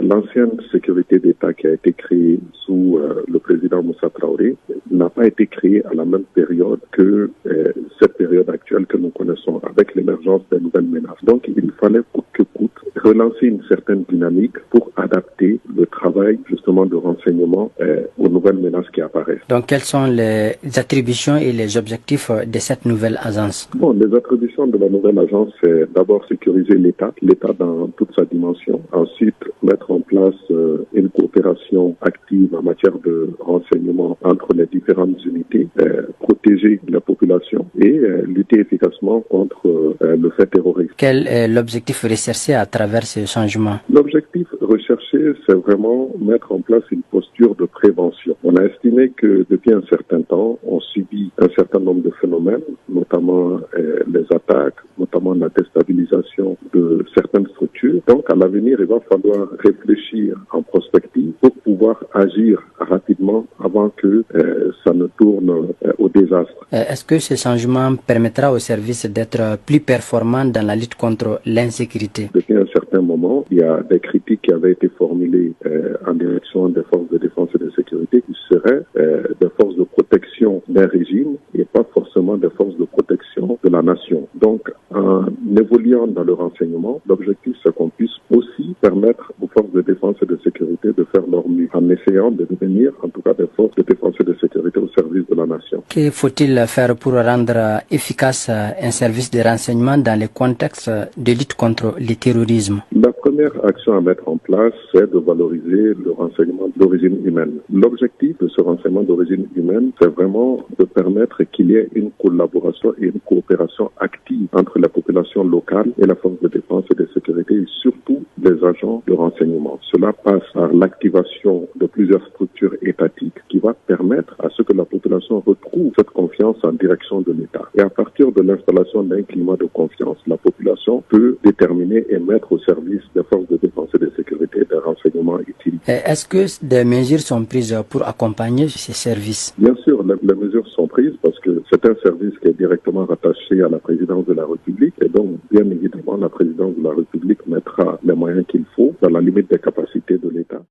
L'ancienne sécurité d'État qui a été créée sous le président Moussa Traoré n'a pas été créée à la même période que cette période actuelle que nous connaissons, avec l'émergence des nouvelles menaces. Donc il fallait coûte que coûte relancer une certaine dynamique pour adapter le travail justement de renseignement aux nouvelles menaces qui apparaissent. Donc quelles sont les attributions et les objectifs de cette nouvelle agence? Bon, les attributions de la nouvelle agence, c'est d'abord sécuriser l'État dans toute sa dimension. Ensuite, mettre en place une coopération active en matière de renseignement entre les différentes unités, protéger la population et lutter efficacement contre le fait terroriste. Quel est l'objectif recherché à travers ce changement? L'objectif recherché, c'est vraiment mettre en place une posture de prévention. On a estimé que depuis un certain temps, on subit un certain nombre de phénomènes, notamment les attaques, notamment la déstabilisation de certaines structures. Donc, à l'avenir, il va falloir réfléchir en prospective pour pouvoir agir rapidement avant que ça ne tourne au désastre. Est-ce que ce changement permettra au service d'être plus performant dans la lutte contre l'insécurité? Depuis un certain moment, il y a des critiques qui avaient été formulées en direction des forces de défense et de sécurité qui seraient des forces de protection d'un régime et pas forcément des forces de protection de la nation. Donc, en évoluant dans le renseignement, l'objectif c'est qu'on puisse aussi permettre aux forces de défense et de sécurité de faire leur mieux en essayant de devenir en tout cas des forces de défense et de sécurité au service de la nation. Que faut-il faire pour rendre efficace un service de renseignement dans le contexte de lutte contre le terrorisme? La première action à mettre en place, c'est de valoriser le renseignement d'origine humaine. L'objectif de ce renseignement d'origine humaine, c'est vraiment de permettre qu'il y ait une collaboration et une coopération active entre la population locale et la force de défense et de sécurité et surtout les agents de renseignement. Cela passe par l'activation de plusieurs structures étatiques qui va permettre à ce que la population retrouve cette confiance en direction de l'État. Et à partir de l'installation d'un climat de confiance, la population peut déterminer et mettre au service des forces de défense et de sécurité des renseignements utiles. Est-ce que des mesures sont prises pour accompagner ces services? Bien sûr, les mesures sont prises parce que c'est un service qui est directement rattaché à la présidence de la République et donc, bien évidemment, la présidence de la République mettra les moyens qu'il faut dans la limite des capacités de l'État.